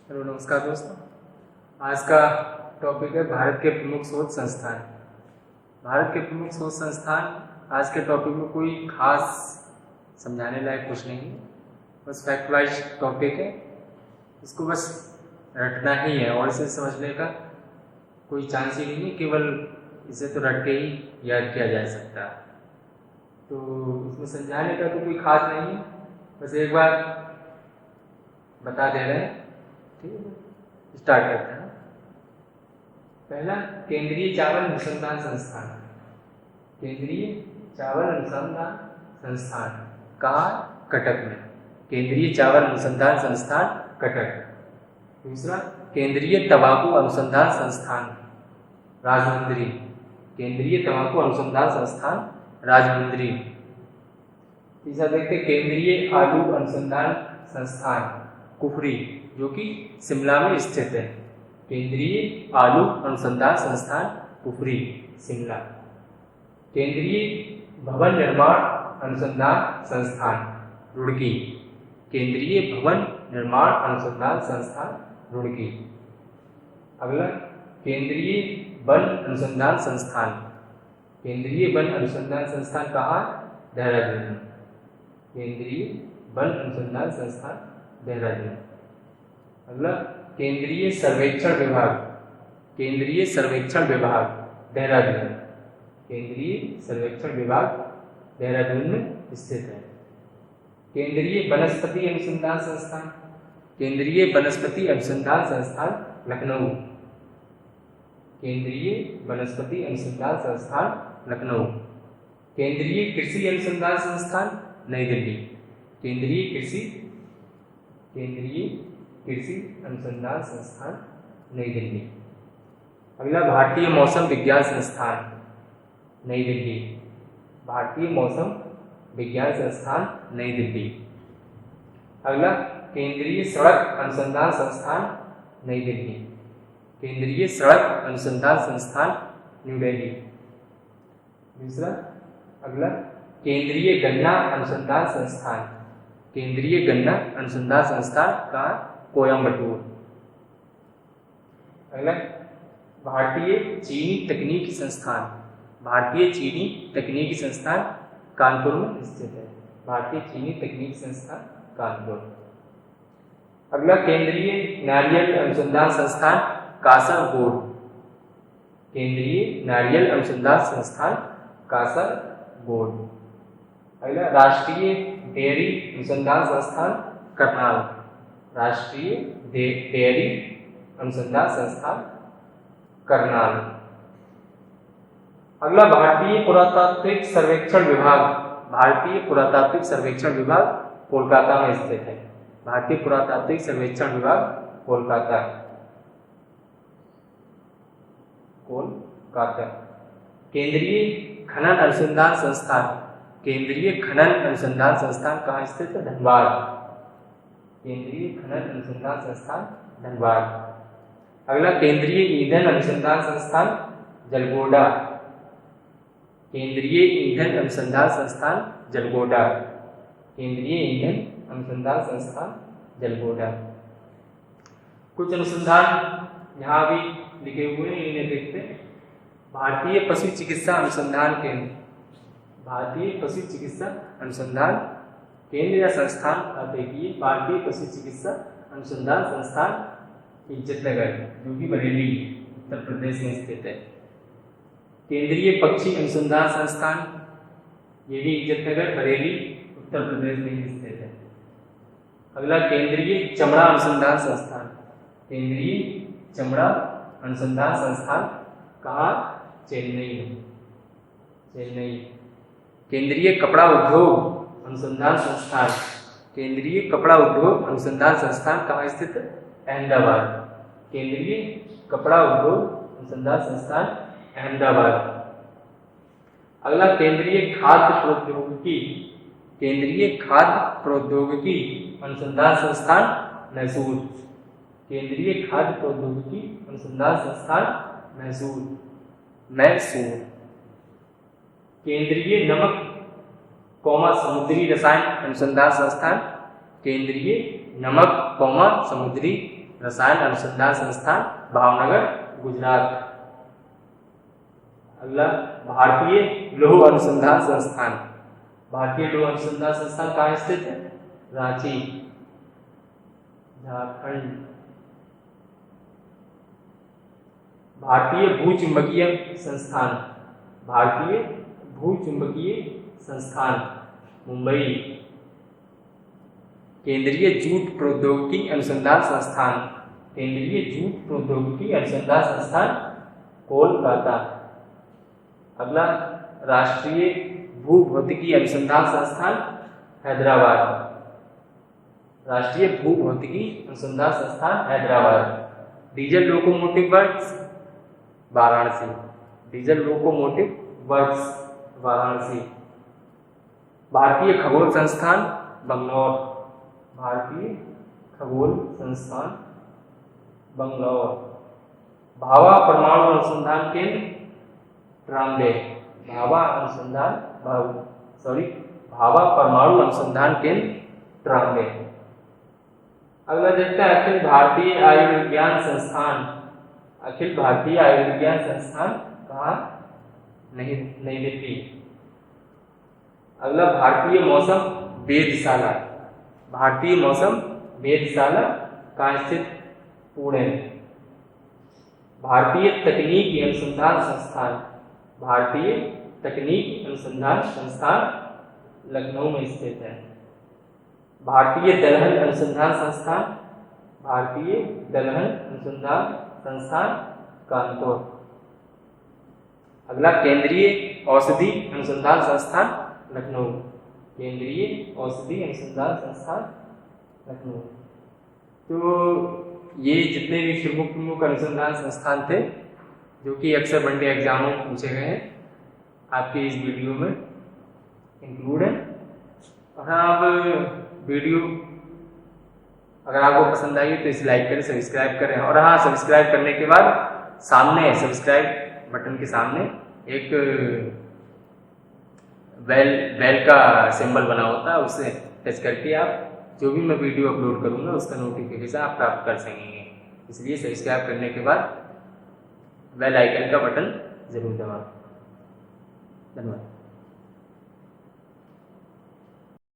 Hello नमस्कार दोस्तों। आज का टॉपिक है भारत के प्रमुख शोध संस्थान। भारत के प्रमुख शोध संस्थान आज के टॉपिक में कोई खास समझाने लायक कुछ नहीं है, बस फैक्ट वाइज टॉपिक है। इसको बस रटना ही है और इसे समझने का कोई चांस ही नहीं है, केवल इसे तो रट के ही याद किया जा सकता है। तो इसमें समझाने का तो कोई खास नहीं है, बस एक बार बता दे रहे हैं। ठीक है, स्टार्ट करते हैं। पहला, केंद्रीय चावल अनुसंधान संस्थान। केंद्रीय चावल अनुसंधान संस्थान कहाँ? कटक में। केंद्रीय चावल अनुसंधान संस्थान कटक। दूसरा, केंद्रीय तंबाकू अनुसंधान संस्थान राजमुंदरी। केंद्रीय तंबाकू अनुसंधान संस्थान राजमुंदरी। तीसरा देखते, केंद्रीय आलू अनुसंधान संस्थान कुफरी, जो कि शिमला में स्थित है। केंद्रीय आलू अनुसंधान संस्थान कुफरी, शिमला। केंद्रीय भवन निर्माण अनुसंधान संस्थान रुड़की। केंद्रीय भवन निर्माण अनुसंधान संस्थान रुड़की। अगला, केंद्रीय वन अनुसंधान संस्थान। केंद्रीय वन अनुसंधान संस्थान कहाँ? देहरादून। केंद्रीय वन अनुसंधान संस्थान देहरादून। अगला, केंद्रीय सर्वेक्षण विभाग। केंद्रीय सर्वेक्षण विभाग देहरादून। केंद्रीय सर्वेक्षण विभाग देहरादून में स्थित है। केंद्रीय वनस्पति अनुसंधान संस्थान। केंद्रीय वनस्पति अनुसंधान संस्थान लखनऊ। केंद्रीय वनस्पति अनुसंधान संस्थान लखनऊ। केंद्रीय कृषि अनुसंधान संस्थान नई दिल्ली। केंद्रीय कृषि अनुसंधान संस्थान नई दिल्ली। अगला, भारतीय मौसम विज्ञान संस्थान नई दिल्ली। भारतीय मौसम विज्ञान संस्थान नई दिल्ली। अगला, केंद्रीय सड़क अनुसंधान संस्थान नई दिल्ली। केंद्रीय सड़क अनुसंधान संस्थान न्यू दिल्ली। दूसरा, अगला, केंद्रीय गन्ना अनुसंधान संस्थान। केंद्रीय गन्ना अनुसंधान संस्थान का कोयम्बटूर। अगला, भारतीय चीनी तकनीकी संस्थान। भारतीय चीनी तकनीकी संस्थान कानपुर में स्थित है। भारतीय चीनी तकनीकी संस्थान कानपुर। अगला, केंद्रीय नारियल अनुसंधान संस्थान कासरगोड। केंद्रीय नारियल अनुसंधान संस्थान कासरगोड। अगला, राष्ट्रीय डेयरी अनुसंधान संस्थान करनाल। राष्ट्रीय डेयरी अनुसंधान संस्थान करनाल। अगला, भारतीय पुरातात्विक सर्वेक्षण विभाग। भारतीय पुरातात्विक सर्वेक्षण विभाग कोलकाता में स्थित है। भारतीय पुरातात्विक सर्वेक्षण विभाग कोलकाता। केंद्रीय खनन अनुसंधान संस्थान। केंद्रीय खनन अनुसंधान संस्थान कहाँ स्थित है? धनबाद। केंद्रीय खनन अनुसंधान संस्थान धनबाद। अगला, केंद्रीय ईंधन अनुसंधान संस्थान जलगोड़ा। केंद्रीय ईंधन अनुसंधान संस्थान जलगोड़ा। केंद्रीय ईंधन अनुसंधान संस्थान जलगोड़ा। कुछ अनुसंधान यहाँ भी लिखे हुए हैं, इन्हें देखते हैं। भारतीय पशु चिकित्सा अनुसंधान केंद्र। भारतीय पशु चिकित्सा अनुसंधान केंद्र या संस्थान आप देखिए, भारतीय पशु चिकित्सा अनुसंधान संस्थान इज्जतनगर, जो कि बरेली उत्तर प्रदेश में स्थित है। केंद्रीय पक्षी अनुसंधान संस्थान, ये भी इज्जतनगर बरेली उत्तर प्रदेश में ही स्थित है। अगला, केंद्रीय चमड़ा अनुसंधान संस्थान। केंद्रीय चमड़ा अनुसंधान संस्थान कहाँ? चेन्नई में। चेन्नई। केंद्रीय कपड़ा उद्योग अनुसंधान संस्थान। केंद्रीय कपड़ा उद्योग अनुसंधान संस्थान कहाँ स्थित है? अहमदाबाद। केंद्रीय कपड़ा उद्योग अनुसंधान संस्थान अहमदाबाद। अगला, केंद्रीय खाद्य प्रौद्योगिकी। केंद्रीय खाद्य प्रौद्योगिकी अनुसंधान संस्थान मैसूर। केंद्रीय खाद्य प्रौद्योगिकी अनुसंधान संस्थान मैसूर। केंद्रीय नमक समुद्री रसायन अनुसंधान संस्थान। केंद्रीय नमक समुद्री रसायन अनुसंधान संस्थान भावनगर गुजरात। अगला भारतीय लौह अनुसंधान संस्थान। भारतीय लौह अनुसंधान संस्थान कहाँ स्थित है? रांची झारखंड। भारतीय भूचुंबकीय संस्थान। भारतीय भूचुंबकीय संस्थान मुंबई। केंद्रीय जूट प्रौद्योगिकी अनुसंधान संस्थान। केंद्रीय जूट प्रौद्योगिकी अनुसंधान संस्थान कोलकाता। अगला राष्ट्रीय भूभौतिकी अनुसंधान संस्थान हैदराबाद। राष्ट्रीय भूभौतिकी अनुसंधान संस्थान Hyderabad. Diesel locomotive works Varanasi. Diesel locomotive works Varanasi. भारतीय खगोल संस्थान बंगलौर। भारतीय खगोल संस्थान बंगलौर। भाभा परमाणु अनुसंधान केंद्र ट्राम्बे। भाभा परमाणु अनुसंधान केंद्र ट्राम्बे। अगला देखते हैं अखिल भारतीय आयुर्विज्ञान संस्थान। अखिल भारतीय आयुर्विज्ञान संस्थान कहाँ? नई दिल्ली। अगला भारतीय मौसम वेधशाला। भारतीय मौसम वेधशाला कहाँ स्थित? पुणे। भारतीय तकनीकी अनुसंधान संस्थान। भारतीय तकनीक अनुसंधान संस्थान लखनऊ में स्थित है। भारतीय दलहन अनुसंधान संस्थान। भारतीय दलहन अनुसंधान संस्थान कानपुर। अगला केंद्रीय औषधि अनुसंधान संस्थान लखनऊ। केंद्रीय औषधि अनुसंधान संस्थान लखनऊ। तो ये जितने भी प्रमुख अनुसंधान संस्थान थे जो कि अक्सर वनडे एग्जामों में पूछे गए हैं, आपके इस वीडियो में इंक्लूड है। और हाँ, अब वीडियो अगर आपको पसंद आई तो इसे लाइक करें, सब्सक्राइब करें। और हाँ, सब्सक्राइब करने के बाद सामने सब्सक्राइब बटन के सामने एक बेल का सिंबल बना होता है, उसे टच करके आप जो भी मैं वीडियो अपलोड करूंगा उसका नोटिफिकेशन आप प्राप्त कर सकेंगे। इसलिए सब्सक्राइब करने के बाद बेल आइकन का बटन जरूर दबाएं। धन्यवाद।